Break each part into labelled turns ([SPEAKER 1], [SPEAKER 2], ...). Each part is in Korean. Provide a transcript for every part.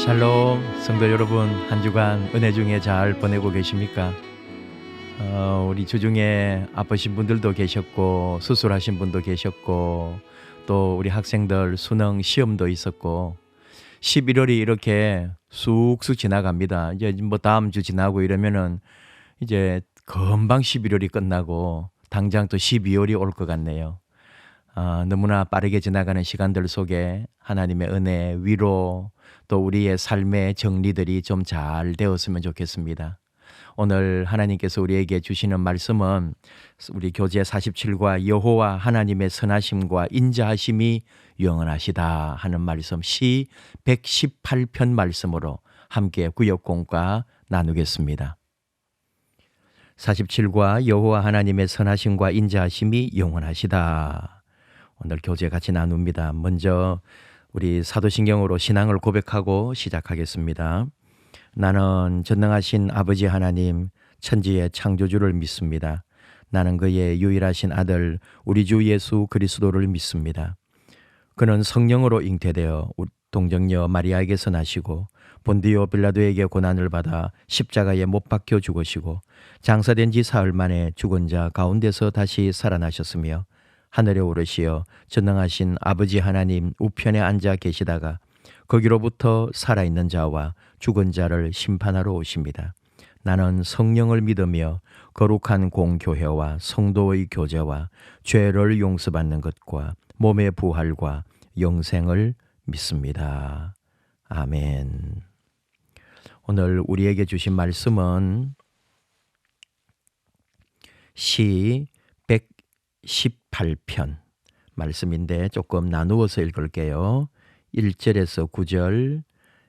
[SPEAKER 1] 샬롬 성도 여러분, 한 주간 은혜 중에 잘 보내고 계십니까? 우리 주중에 아프신 분들도 계셨고 수술하신 분도 계셨고 또 우리 학생들 수능 시험도 있었고 11월이 이렇게 쑥쑥 지나갑니다. 이제 뭐 다음 주 지나고 이러면은 이제 금방 11월이 끝나고 당장 또 12월이 올 것 같네요. 너무나 빠르게 지나가는 시간들 속에 하나님의 은혜, 위로, 또 우리의 삶의 정리들이 좀 잘 되었으면 좋겠습니다. 오늘 하나님께서 우리에게 주시는 말씀은 우리 교재 47과 여호와 하나님의 선하심과 인자하심이 영원하시다 하는 말씀, 시 118편 말씀으로 함께 구역공과 나누겠습니다. 47과 여호와 하나님의 선하심과 인자하심이 영원하시다. 오늘 교재 같이 나눕니다. 먼저 우리 사도신경으로 신앙을 고백하고 시작하겠습니다. 나는 전능하신 아버지 하나님, 천지의 창조주를 믿습니다. 나는 그의 유일하신 아들 우리 주 예수 그리스도를 믿습니다. 그는 성령으로 잉태되어 동정녀 마리아에게서 나시고 본디오 빌라도에게 고난을 받아 십자가에 못 박혀 죽으시고 장사된 지 사흘 만에 죽은 자 가운데서 다시 살아나셨으며 하늘에 오르시어 전능하신 아버지 하나님 우편에 앉아 계시다가 거기로부터 살아있는 자와 죽은 자를 심판하러 오십니다. 나는 성령을 믿으며 거룩한 공교회와 성도의 교제와 죄를 용서받는 것과 몸의 부활과 영생을 믿습니다. 아멘. 오늘 우리에게 주신 말씀은 시 118편 말씀인데 조금 나누어서 읽을게요. 1절에서 9절,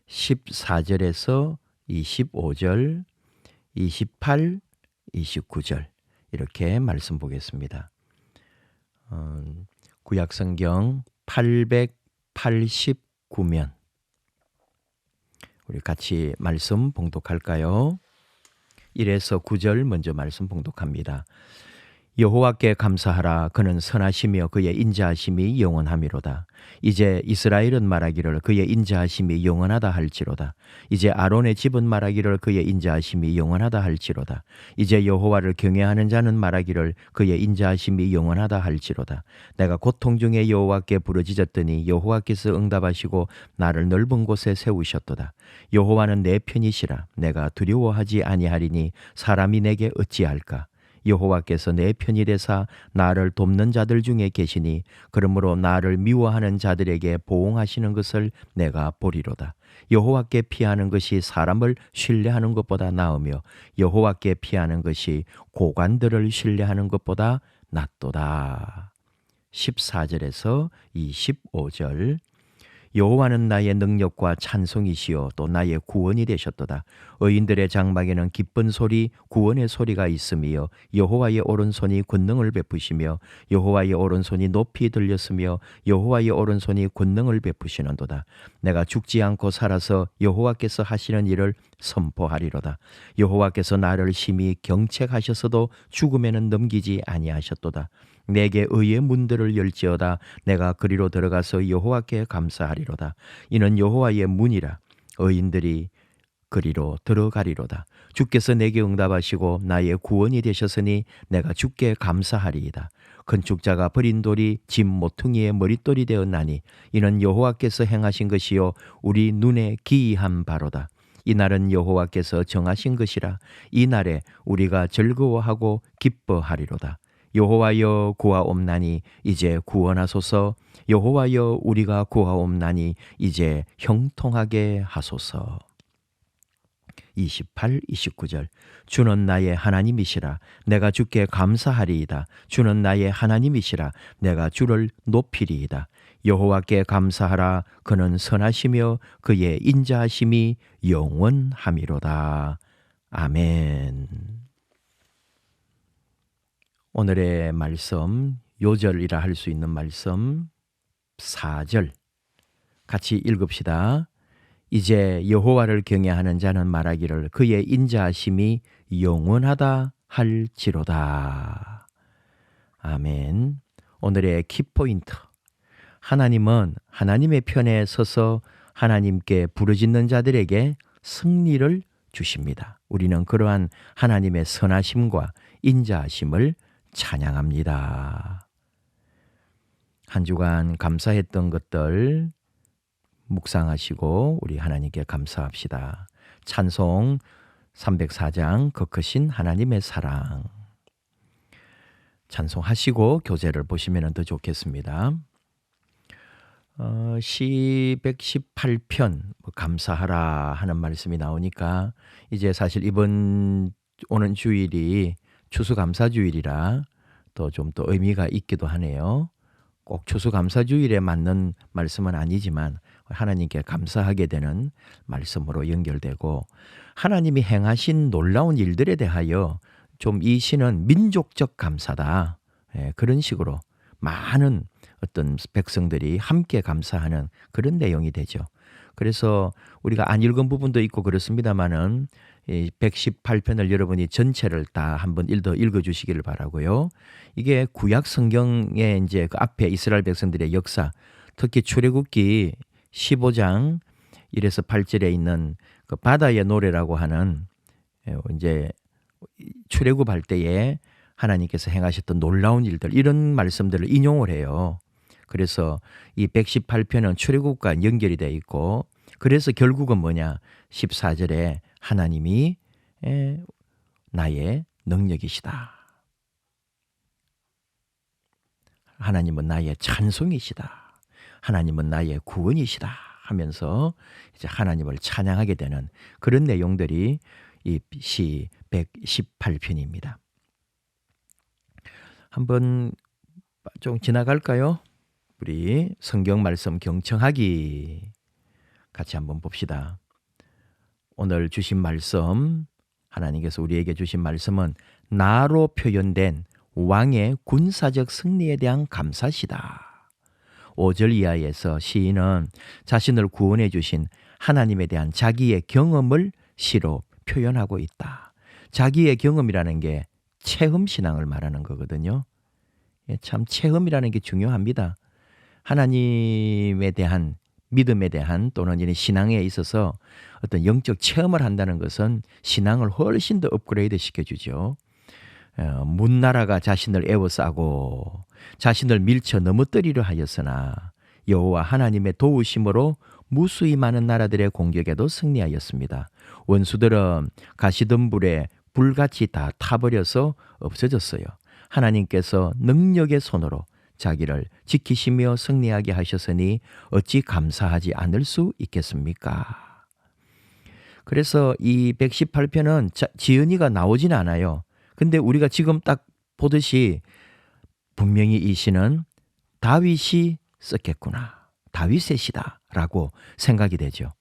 [SPEAKER 1] 14절에서 25절, 28, 29절 이렇게 말씀 보겠습니다. 구약성경 889면 우리 같이 말씀 봉독할까요? 1에서 9절 먼저 말씀 봉독합니다. 여호와께 감사하라. 그는 선하시며 그의 인자하심이 영원하미로다. 이제 이스라엘은 말하기를 그의 인자하심이 영원하다 할지로다. 이제 아론의 집은 말하기를 그의 인자하심이 영원하다 할지로다. 이제 여호와를 경외하는 자는 말하기를 그의 인자하심이 영원하다 할지로다. 내가 고통 중에 여호와께 부르짖었더니 여호와께서 응답하시고 나를 넓은 곳에 세우셨도다. 여호와는 내 편이시라. 내가 두려워하지 아니하리니 사람이 내게 어찌할까. 여호와께서 내 편이 되사 나를 돕는 자들 중에 계시니 그러므로 나를 미워하는 자들에게 보응하시는 것을 내가 보리로다. 여호와께 피하는 것이 사람을 신뢰하는 것보다 나으며 여호와께 피하는 것이 고관들을 신뢰하는 것보다 낫도다. 14절에서 25절 여호와는 나의 능력과 찬송이시요 또 나의 구원이 되셨도다. 의인들의 장막에는 기쁜 소리 구원의 소리가 있으며 여호와의 오른손이 권능을 베푸시며 여호와의 오른손이 높이 들렸으며 여호와의 오른손이 권능을 베푸시는도다. 내가 죽지 않고 살아서 여호와께서 하시는 일을 선포하리로다. 여호와께서 나를 심히 경책하셨어도 죽음에는 넘기지 아니하셨도다. 내게 의의 문들을 열지어다. 내가 그리로 들어가서 여호와께 감사하리로다. 이는 여호와의 문이라. 의인들이 그리로 들어가리로다. 주께서 내게 응답하시고 나의 구원이 되셨으니 내가 주께 감사하리이다. 건축자가 버린 돌이 집 모퉁이의 머릿돌이 되었나니 이는 여호와께서 행하신 것이요 우리 눈에 기이한 바로다. 이 날은 여호와께서 정하신 것이라. 이 날에 우리가 즐거워하고 기뻐하리로다. 여호와여 구하옵나니 이제 구원하소서. 여호와여 우리가 구하옵나니 이제 형통하게 하소서. 28, 29절 주는 나의 하나님이시라. 내가 주께 감사하리이다. 주는 나의 하나님이시라. 내가 주를 높이리이다. 여호와께 감사하라. 그는 선하시며 그의 인자하심이 영원하미로다. 아멘. 오늘의 말씀, 요절이라 할 수 있는 말씀 4절 같이 읽읍시다. 이제 여호와를 경외하는 자는 말하기를 그의 인자하심이 영원하다 할지로다. 아멘. 오늘의 키포인트. 하나님은 하나님의 편에 서서 하나님께 부르짖는 자들에게 승리를 주십니다. 우리는 그러한 하나님의 선하심과 인자하심을 찬양합니다. 한 주간 감사했던 것들 묵상하시고 우리 하나님께 감사합시다. 찬송 304장 그 크신 하나님의 사랑. 찬송하시고 교재를 보시면 더 좋겠습니다. 시 118편 감사하라 하는 말씀이 나오니까 이제 사실 이번 오는 주일이 추수감사주일이라 또 좀 더 의미가 있기도 하네요. 꼭 추수감사주일에 맞는 말씀은 아니지만 하나님께 감사하게 되는 말씀으로 연결되고 하나님이 행하신 놀라운 일들에 대하여 좀 이 시는 민족적 감사다. 그런 식으로 많은 어떤 백성들이 함께 감사하는 그런 내용이 되죠. 그래서 우리가 안 읽은 부분도 있고 그렇습니다만은 118편을 여러분이 전체를 다 한번 더 읽어주시기를 바라고요. 이게 구약 성경의 이제 그 앞에 이스라엘 백성들의 역사, 특히 출애굽기 15장 1에서 8절에 있는 그 바다의 노래라고 하는 이제 출애굽할 때에 하나님께서 행하셨던 놀라운 일들 이런 말씀들을 인용을 해요. 그래서 이 118편은 출애굽과 연결이 되어 있고 그래서 결국은 뭐냐 14절에 하나님이 나의 능력이시다. 하나님은 나의 찬송이시다. 하나님은 나의 구원이시다 하면서 이제 하나님을 찬양하게 되는 그런 내용들이 이 시 118편입니다. 한번 좀 지나갈까요? 우리 성경 말씀 경청하기 같이 한번 봅시다. 오늘 주신 말씀, 하나님께서 우리에게 주신 말씀은 나로 표현된 왕의 군사적 승리에 대한 감사시다. 5절 이하에서 시인은 자신을 구원해 주신 하나님에 대한 자기의 경험을 시로 표현하고 있다. 자기의 경험이라는 게 체험신앙을 말하는 거거든요. 참 체험이라는 게 중요합니다. 하나님에 대한 믿음에 대한 또는 이런 신앙에 있어서 어떤 영적 체험을 한다는 것은 신앙을 훨씬 더 업그레이드 시켜주죠. 문나라가 자신을 에워싸고 자신을 밀쳐 넘어뜨리려 하였으나 여호와 하나님의 도우심으로 무수히 많은 나라들의 공격에도 승리하였습니다. 원수들은 가시던 불에 불같이 다 타버려서 없어졌어요. 하나님께서 능력의 손으로 자기를 지키시며 승리하게 하셨으니 어찌 감사하지 않을 수 있겠습니까? 그래서 이 118편은 지은이가 나오진 않아요. 근데 우리가 지금 딱 보듯이 분명히 이 시는 다윗이 썼겠구나. 다윗의 시다라고 생각이 되죠.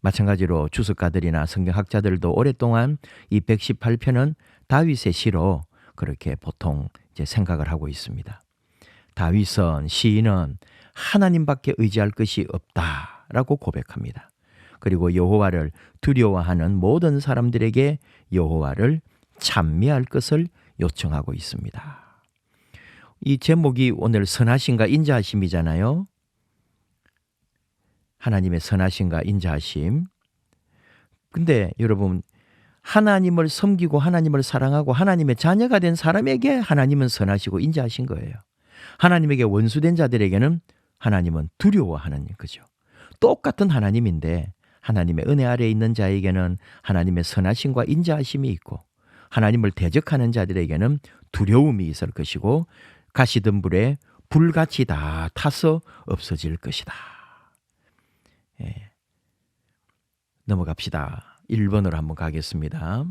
[SPEAKER 1] 마찬가지로 주석가들이나 성경학자들도 오랫동안 이 118편은 다윗의 시로 그렇게 보통 이제 생각을 하고 있습니다. 다윗은 시인은 하나님밖에 의지할 것이 없다라고 고백합니다. 그리고 여호와를 두려워하는 모든 사람들에게 여호와를 찬미할 것을 요청하고 있습니다. 이 제목이 오늘 선하심과 인자하심이잖아요. 하나님의 선하심과 인자하심. 근데 여러분 하나님을 섬기고 하나님을 사랑하고 하나님의 자녀가 된 사람에게 하나님은 선하시고 인자하신 거예요. 하나님에게 원수된 자들에게는 하나님은 두려워하는 거죠. 똑같은 하나님인데 하나님의 은혜 아래에 있는 자에게는 하나님의 선하심과 인자하심이 있고 하나님을 대적하는 자들에게는 두려움이 있을 것이고 가시던 불에 불같이 다 타서 없어질 것이다. 넘어갑시다. 1번으로 한번 가겠습니다.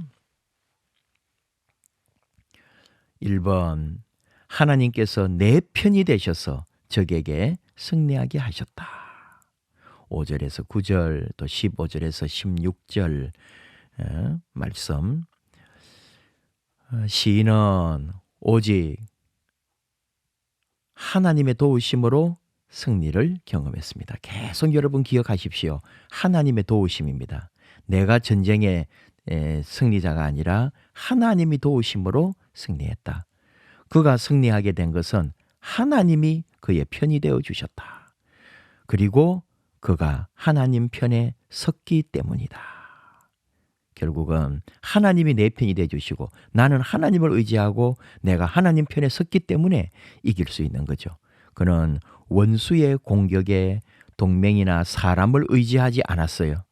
[SPEAKER 1] 1번 하나님께서 내 편이 되셔서 적에게 승리하게 하셨다. 5절에서 9절 또 15절에서 16절 말씀. 시인은 오직 하나님의 도우심으로 승리를 경험했습니다. 계속 여러분 기억하십시오. 하나님의 도우심입니다. 내가 전쟁의 승리자가 아니라 하나님이 도우심으로 승리했다. 그가 승리하게 된 것은 하나님이 그의 편이 되어 주셨다. 그리고 그가 하나님 편에 섰기 때문이다. 결국은 하나님이 내 편이 되어 주시고 나는 하나님을 의지하고 내가 하나님 편에 섰기 때문에 이길 수 있는 거죠. 그는 원수의 공격에 동맹이나 사람을 의지하지 않았어요.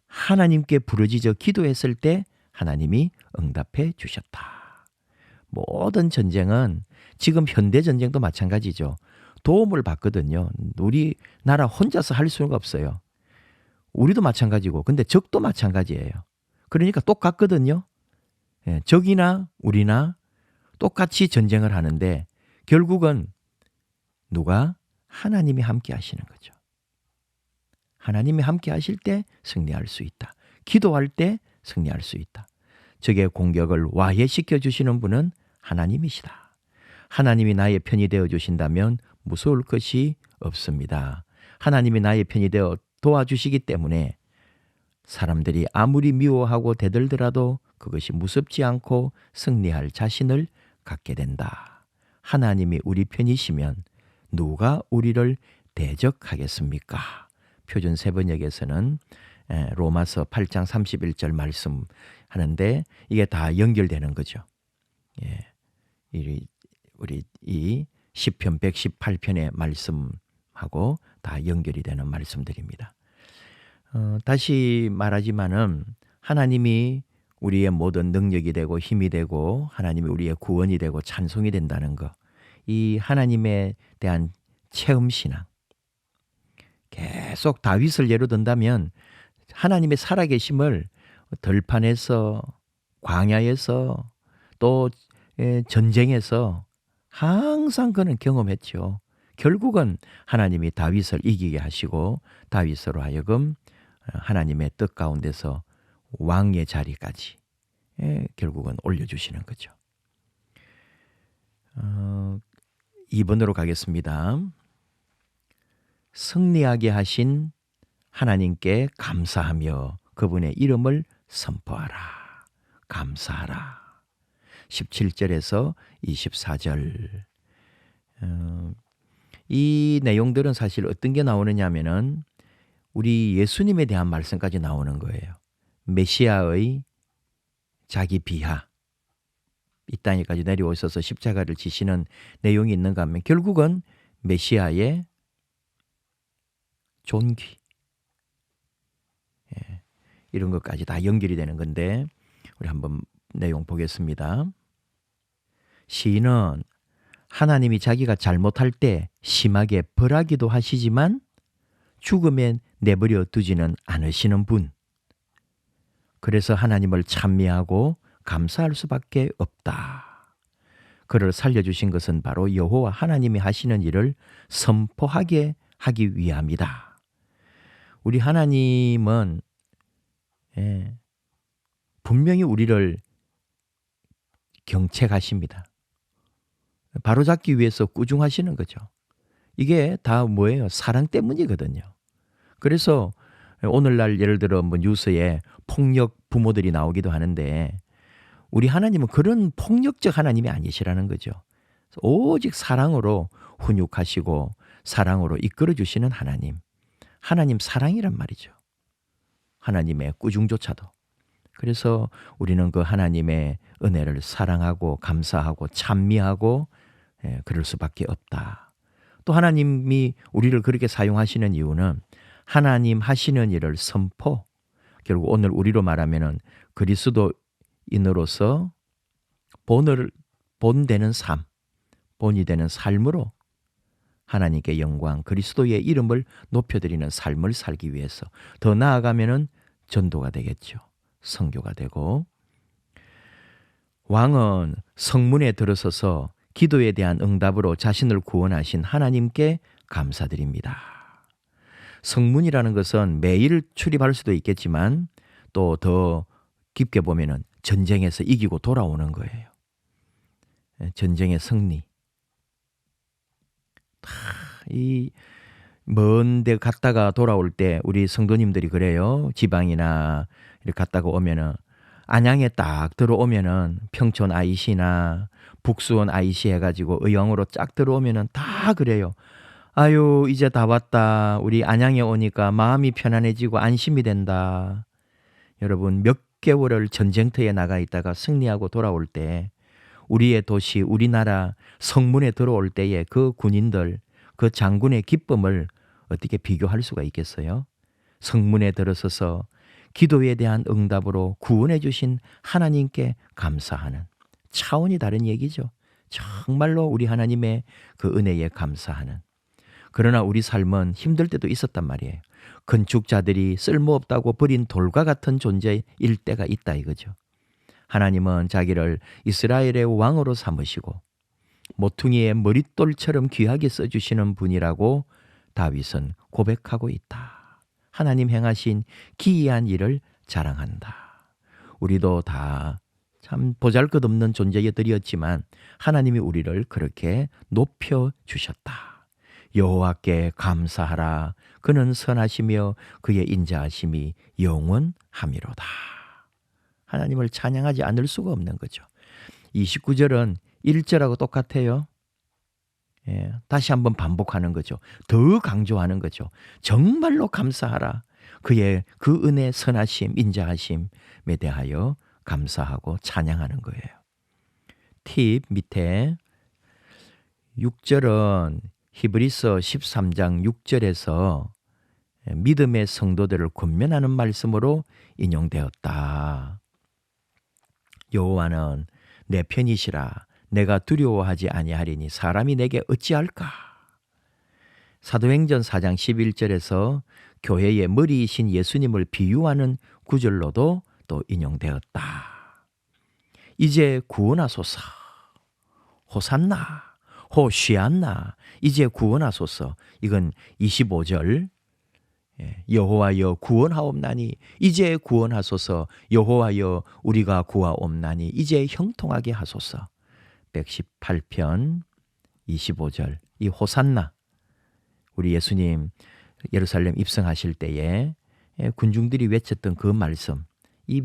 [SPEAKER 1] 하나님께 부르짖어 기도했을 때 하나님이 응답해 주셨다. 모든 전쟁은 지금 현대 전쟁도 마찬가지죠. 도움을 받거든요. 우리나라 혼자서 할 수가 없어요. 우리도 마찬가지고 근데 적도 마찬가지예요. 그러니까 똑같거든요. 예, 적이나 우리나 똑같이 전쟁을 하는데 결국은 누가? 하나님이 함께 하시는 거죠. 하나님이 함께 하실 때 승리할 수 있다. 기도할 때 승리할 수 있다. 적의 공격을 와해시켜 주시는 분은 하나님이시다. 하나님이 나의 편이 되어 주신다면 무서울 것이 없습니다. 하나님이 나의 편이 되어 도와주시기 때문에 사람들이 아무리 미워하고 대들더라도 그것이 무섭지 않고 승리할 자신을 갖게 된다. 하나님이 우리 편이시면 누가 우리를 대적하겠습니까? 표준 세번역에서는 로마서 8장 31절 말씀하는데 이게 다 연결되는 거죠. 예, 우리 이 시편 118편의 말씀하고 다 연결이 되는 말씀들입니다. 다시 말하지만은 하나님이 우리의 모든 능력이 되고 힘이 되고 하나님이 우리의 구원이 되고 찬송이 된다는 것, 이 하나님에 대한 체험신앙, 계속 다윗을 예로 든다면 하나님의 살아계심을 들판에서 광야에서 또 전쟁에서 항상 그는 경험했죠. 결국은 하나님이 다윗을 이기게 하시고 다윗으로 하여금 하나님의 뜻 가운데서 왕의 자리까지 결국은 올려주시는 거죠. 2번으로 가겠습니다. 승리하게 하신 하나님께 감사하며 그분의 이름을 선포하라. 감사하라. 17절에서 24절. 이 내용들은 사실 어떤 게 나오느냐 하면은 우리 예수님에 대한 말씀까지 나오는 거예요. 메시아의 자기 비하. 이 땅에까지 내려오셔서 십자가를 지시는 내용이 있는가 하면 결국은 메시아의 존귀. 이런 것까지 다 연결이 되는 건데 우리 한번 내용 보겠습니다. 시인은 하나님이 자기가 잘못할 때 심하게 벌하기도 하시지만 죽음에 내버려 두지는 않으시는 분. 그래서 하나님을 찬미하고 감사할 수밖에 없다. 그를 살려주신 것은 바로 여호와 하나님이 하시는 일을 선포하게 하기 위함이다. 우리 하나님은 분명히 우리를 경책하십니다. 바로잡기 위해서 꾸중하시는 거죠. 이게 다 뭐예요? 사랑 때문이거든요. 그래서 오늘날 예를 들어 뭐 뉴스에 폭력 부모들이 나오기도 하는데 우리 하나님은 그런 폭력적 하나님이 아니시라는 거죠. 오직 사랑으로 훈육하시고 사랑으로 이끌어 주시는 하나님. 하나님 사랑이란 말이죠. 하나님의 꾸중조차도. 그래서 우리는 그 하나님의 은혜를 사랑하고 감사하고 찬미하고 그럴 수밖에 없다. 또 하나님이 우리를 그렇게 사용하시는 이유는 하나님 하시는 일을 선포, 결국 오늘 우리로 말하면은 그리스도인으로서 본되는 삶, 본이 되는 삶으로 하나님께 영광, 그리스도의 이름을 높여드리는 삶을 살기 위해서 더 나아가면은 전도가 되겠죠. 선교가 되고 왕은 성문에 들어서서 기도에 대한 응답으로 자신을 구원하신 하나님께 감사드립니다. 성문이라는 것은 매일 출입할 수도 있겠지만 또 더 깊게 보면은 전쟁에서 이기고 돌아오는 거예요. 전쟁의 승리. 이 먼 데 갔다가 돌아올 때 우리 성도님들이 그래요. 지방이나 이렇게 갔다가 오면은 안양에 딱 들어오면은 평촌 IC나 북수원 IC 해가지고 의왕으로 쫙 들어오면은 다 그래요. 아유, 이제 다 왔다. 우리 안양에 오니까 마음이 편안해지고 안심이 된다. 여러분, 몇 개월을 전쟁터에 나가 있다가 승리하고 돌아올 때 우리의 도시, 우리나라 성문에 들어올 때의 그 군인들, 그 장군의 기쁨을 어떻게 비교할 수가 있겠어요? 성문에 들어서서 기도에 대한 응답으로 구원해 주신 하나님께 감사하는 차원이 다른 얘기죠. 정말로 우리 하나님의 그 은혜에 감사하는. 그러나 우리 삶은 힘들 때도 있었단 말이에요. 건축자들이 쓸모없다고 버린 돌과 같은 존재일 때가 있다 이거죠. 하나님은 자기를 이스라엘의 왕으로 삼으시고 모퉁이의 머릿돌처럼 귀하게 써주시는 분이라고 다윗은 고백하고 있다. 하나님 행하신 기이한 일을 자랑한다. 우리도 다 참 보잘것없는 존재들이었지만 하나님이 우리를 그렇게 높여주셨다. 여호와께 감사하라. 그는 선하시며 그의 인자하심이 영원하미로다. 하나님을 찬양하지 않을 수가 없는 거죠. 29절은 1절하고 똑같아요. 예, 다시 한번 반복하는 거죠. 더 강조하는 거죠. 정말로 감사하라. 그의 그 은혜, 선하심, 인자하심에 대하여 감사하고 찬양하는 거예요. 팁 밑에 6절은 히브리서 13장 6절에서 믿음의 성도들을 권면하는 말씀으로 인용되었다. 여호와는 내 편이시라. 내가 두려워하지 아니하리니 사람이 내게 어찌할까? 사도행전 4장 11절에서 교회의 머리이신 예수님을 비유하는 구절로도 또 인용되었다. 이제 구원하소서. 호산나, 호시안나. 이제 구원하소서. 이건 25절. 여호와여 구원하옵나니 이제 구원하소서. 여호와여 우리가 구하옵나니 이제 형통하게 하소서. 118편 25절. 이 호산나, 우리 예수님 예루살렘 입성하실 때에 군중들이 외쳤던 그 말씀,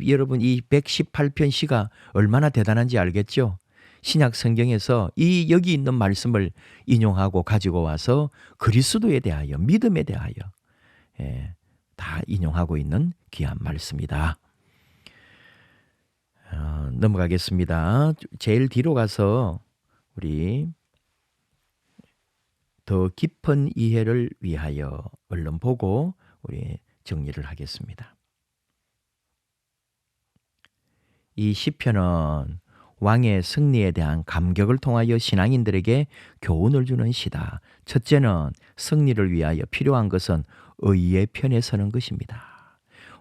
[SPEAKER 1] 여러분 이 118편 시가 얼마나 대단한지 알겠죠? 신약 성경에서 이 여기 있는 말씀을 인용하고 가지고 와서 그리스도에 대하여, 믿음에 대하여 다 인용하고 있는 귀한 말씀이다. 넘어가겠습니다. 제일 뒤로 가서 우리 더 깊은 이해를 위하여 얼른 보고 우리 정리를 하겠습니다. 이 시편은 왕의 승리에 대한 감격을 통하여 신앙인들에게 교훈을 주는 시다. 첫째는 승리를 위하여 필요한 것은 의의 편에 서는 것입니다.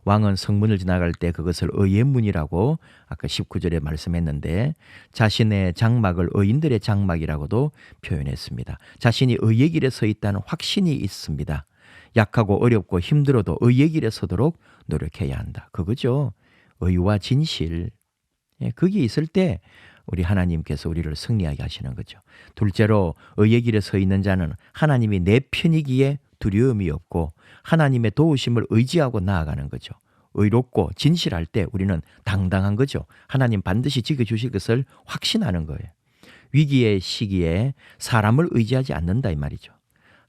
[SPEAKER 1] 왕은 성문을 지나갈 때 그것을 의의 문이라고 아까 19절에 말씀했는데 자신의 장막을 의인들의 장막이라고도 표현했습니다. 자신이 의의 길에 서 있다는 확신이 있습니다. 약하고 어렵고 힘들어도 의의 길에 서도록 노력해야 한다. 그거죠. 의와 진실. 그게 있을 때 우리 하나님께서 우리를 승리하게 하시는 거죠. 둘째로 의의 길에 서 있는 자는 하나님이 내 편이기에 두려움이 없고 하나님의 도우심을 의지하고 나아가는 거죠. 의롭고 진실할 때 우리는 당당한 거죠. 하나님 반드시 지켜주실 것을 확신하는 거예요. 위기의 시기에 사람을 의지하지 않는다 이 말이죠.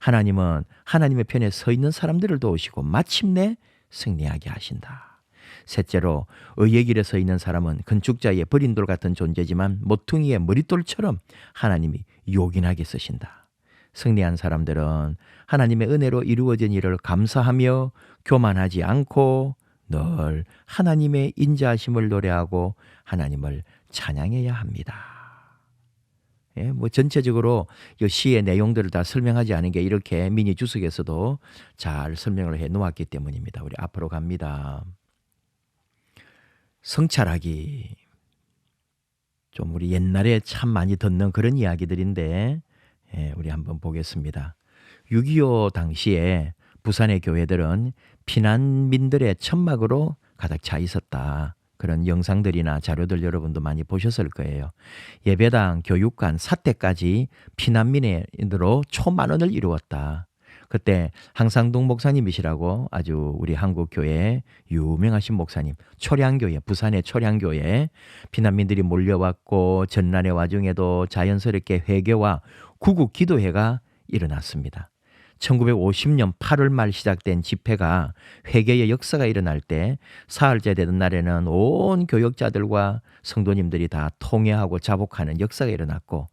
[SPEAKER 1] 하나님은 하나님의 편에 서 있는 사람들을 도우시고 마침내 승리하게 하신다. 셋째로 의의 길에 서 있는 사람은 건축자의 버린 돌 같은 존재지만 모퉁이의 머릿돌처럼 하나님이 요긴하게 쓰신다. 승리한 사람들은 하나님의 은혜로 이루어진 일을 감사하며 교만하지 않고 늘 하나님의 인자하심을 노래하고 하나님을 찬양해야 합니다. 전체적으로 이 시의 내용들을 다 설명하지 않은 게 이렇게 미니 주석에서도 잘 설명을 해 놓았기 때문입니다. 우리 앞으로 갑니다. 성찰하기. 좀 우리 옛날에 참 많이 듣는 그런 이야기들인데 우리 한번 보겠습니다. 6.25 당시에 부산의 교회들은 피난민들의 천막으로 가득 차 있었다. 그런 영상들이나 자료들 여러분도 많이 보셨을 거예요. 예배당, 교육관, 사택까지 피난민으로 초만원을 이루었다. 그때 항상동 목사님이시라고 아주 우리 한국교회 유명하신 목사님, 초량교회, 부산의 초량교회 피난민들이 몰려왔고 전난의 와중에도 자연스럽게 회개와 구국 기도회가 일어났습니다. 1950년 8월 말 시작된 집회가 회개의 역사가 일어날 때 사흘째 되던 날에는 온 교역자들과 성도님들이 다 통회하고 자복하는 역사가 일어났고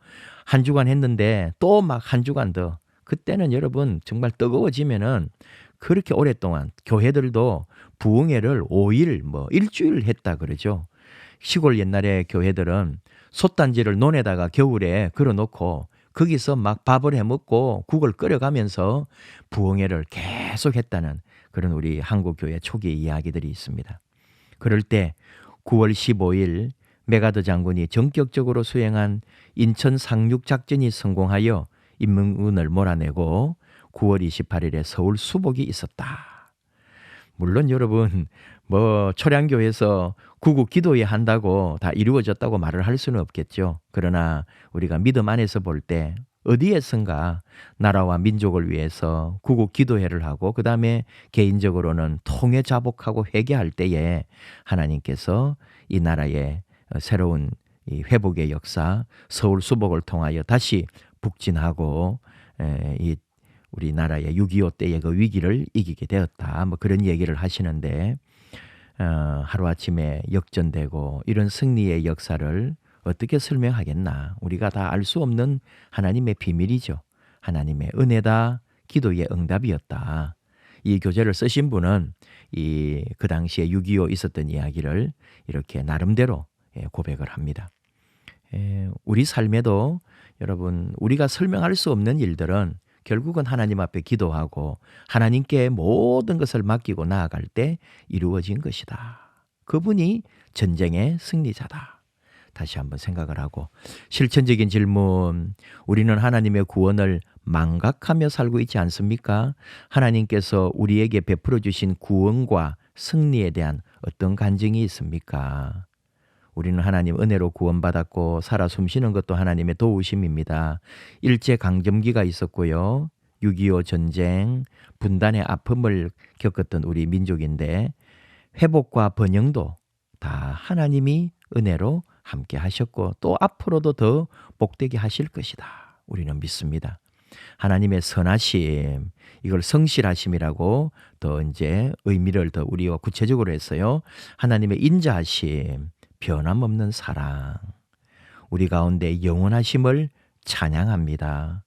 [SPEAKER 1] 한 주간 했는데 또 막 한 주간 더 그때는 여러분 정말 뜨거워지면은 그렇게 오랫동안 교회들도 부흥회를 5일 뭐 일주일 했다 그러죠. 시골 옛날에 교회들은 솥단지를 논에다가 겨울에 걸어놓고 거기서 막 밥을 해먹고 국을 끓여가면서 부흥회를 계속 했다는 그런 우리 한국교회 초기 이야기들이 있습니다. 그럴 때 9월 15일 메가더 장군이 전격적으로 수행한 인천 상륙작전이 성공하여 인민군을 몰아내고 9월 28일에 서울 수복이 있었다. 물론 여러분 뭐 초량교에서 구국 기도회 한다고 다 이루어졌다고 말을 할 수는 없겠죠. 그러나 우리가 믿음 안에서 볼 때 어디에선가 나라와 민족을 위해서 구국 기도회를 하고 그 다음에 개인적으로는 통회 자복하고 회개할 때에 하나님께서 이 나라의 새로운 이 회복의 역사, 서울 수복을 통하여 다시 북진하고 이 우리나라의 6.25 때의 그 위기를 이기게 되었다. 뭐 그런 얘기를 하시는데 하루아침에 역전되고 이런 승리의 역사를 어떻게 설명하겠나. 우리가 다 알 수 없는 하나님의 비밀이죠. 하나님의 은혜다. 기도의 응답이었다. 이 교재를 쓰신 분은 그 당시에 6.25 있었던 이야기를 이렇게 나름대로 고백을 합니다. 우리 삶에도 여러분 우리가 설명할 수 없는 일들은 결국은 하나님 앞에 기도하고 하나님께 모든 것을 맡기고 나아갈 때 이루어진 것이다. 그분이 전쟁의 승리자다. 다시 한번 생각을 하고 실천적인 질문, 우리는 하나님의 구원을 망각하며 살고 있지 않습니까? 하나님께서 우리에게 베풀어 주신 구원과 승리에 대한 어떤 간증이 있습니까? 우리는 하나님 은혜로 구원받았고 살아 숨쉬는 것도 하나님의 도우심입니다. 일제강점기가 있었고요. 6.25 전쟁, 분단의 아픔을 겪었던 우리 민족인데 회복과 번영도 다 하나님이 은혜로 함께 하셨고 또 앞으로도 더 복되게 하실 것이다. 우리는 믿습니다. 하나님의 선하심, 이걸 성실하심이라고 더 이제 의미를 더 우리와 구체적으로 했어요. 하나님의 인자하심, 변함없는 사랑, 우리 가운데 영원하심을 찬양합니다.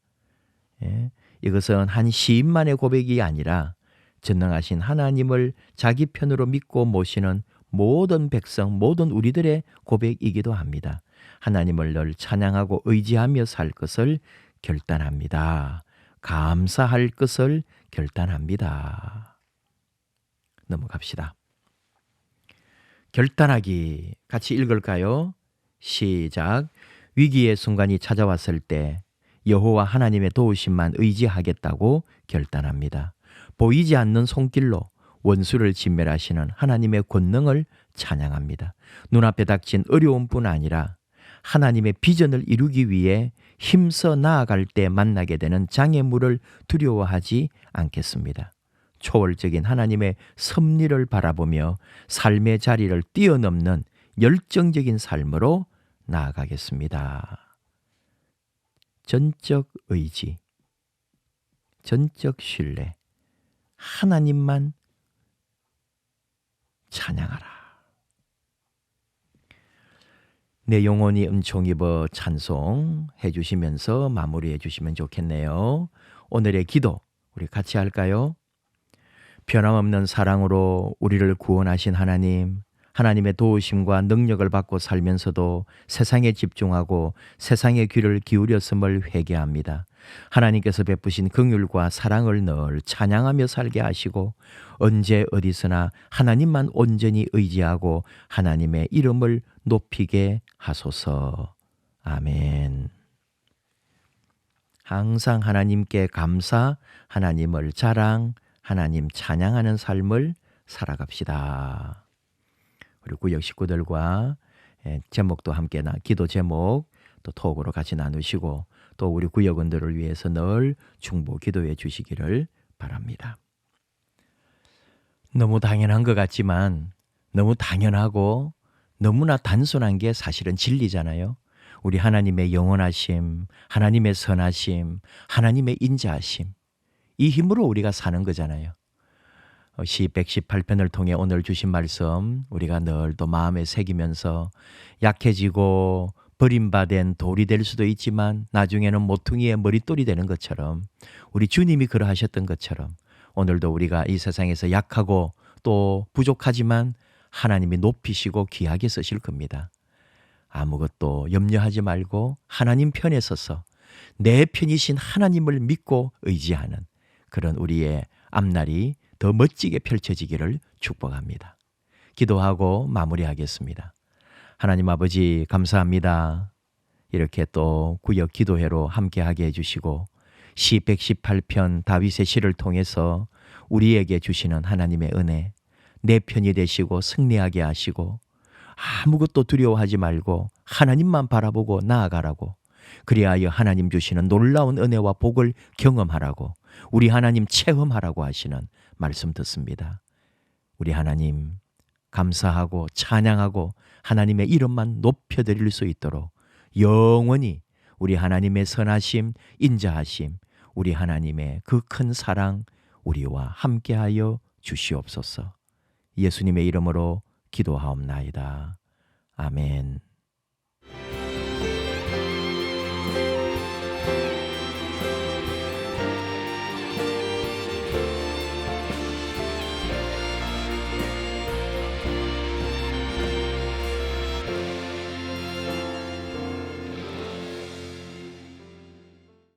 [SPEAKER 1] 이것은 한 시인만의 고백이 아니라 전능하신 하나님을 자기 편으로 믿고 모시는 모든 백성, 모든 우리들의 고백이기도 합니다. 하나님을 늘 찬양하고 의지하며 살 것을 결단합니다. 감사할 것을 결단합니다. 넘어갑시다. 결단하기 같이 읽을까요? 시작. 위기의 순간이 찾아왔을 때 여호와 하나님의 도우심만 의지하겠다고 결단합니다. 보이지 않는 손길로 원수를 진멸하시는 하나님의 권능을 찬양합니다. 눈앞에 닥친 어려움뿐 아니라 하나님의 비전을 이루기 위해 힘써 나아갈 때 만나게 되는 장애물을 두려워하지 않겠습니다. 초월적인 하나님의 섭리를 바라보며 삶의 자리를 뛰어넘는 열정적인 삶으로 나아가겠습니다. 전적 의지, 전적 신뢰, 하나님만 찬양하라. 내 영혼이 은총 입어 찬송해 주시면서 마무리해 주시면 좋겠네요. 오늘의 기도 우리 같이 할까요? 변함없는 사랑으로 우리를 구원하신 하나님, 하나님의 도우심과 능력을 받고 살면서도 세상에 집중하고 세상의 귀를 기울였음을 회개합니다. 하나님께서 베푸신 긍휼과 사랑을 늘 찬양하며 살게 하시고 언제 어디서나 하나님만 온전히 의지하고 하나님의 이름을 높이게 하소서. 아멘. 항상 하나님께 감사, 하나님을 자랑, 하나님 찬양하는 삶을 살아갑시다. 우리 구역 식구들과 제목도 함께 기도 제목 또 톡으로 같이 나누시고 또 우리 구역원들을 위해서 늘 중보 기도해 주시기를 바랍니다. 너무 당연한 것 같지만 너무 당연하고 너무나 단순한 게 사실은 진리잖아요. 우리 하나님의 영원하심, 하나님의 선하심, 하나님의 인자하심, 이 힘으로 우리가 사는 거잖아요. 시 118편을 통해 오늘 주신 말씀 우리가 늘 또 마음에 새기면서 약해지고 버림받은 돌이 될 수도 있지만 나중에는 모퉁이의 머릿돌이 되는 것처럼 우리 주님이 그러하셨던 것처럼 오늘도 우리가 이 세상에서 약하고 또 부족하지만 하나님이 높이시고 귀하게 쓰실 겁니다. 아무것도 염려하지 말고 하나님 편에 서서 내 편이신 하나님을 믿고 의지하는 그런 우리의 앞날이 더 멋지게 펼쳐지기를 축복합니다. 기도하고 마무리하겠습니다. 하나님 아버지 감사합니다. 이렇게 또 구역 기도회로 함께하게 해주시고 시 118편 다윗의 시를 통해서 우리에게 주시는 하나님의 은혜, 내 편이 되시고 승리하게 하시고 아무것도 두려워하지 말고 하나님만 바라보고 나아가라고, 그리하여 하나님 주시는 놀라운 은혜와 복을 경험하라고, 우리 하나님 체험하라고 하시는 말씀 듣습니다. 우리 하나님 감사하고 찬양하고 하나님의 이름만 높여드릴 수 있도록 영원히 우리 하나님의 선하심, 인자하심, 우리 하나님의 그 큰 사랑 우리와 함께하여 주시옵소서. 예수님의 이름으로 기도하옵나이다. 아멘.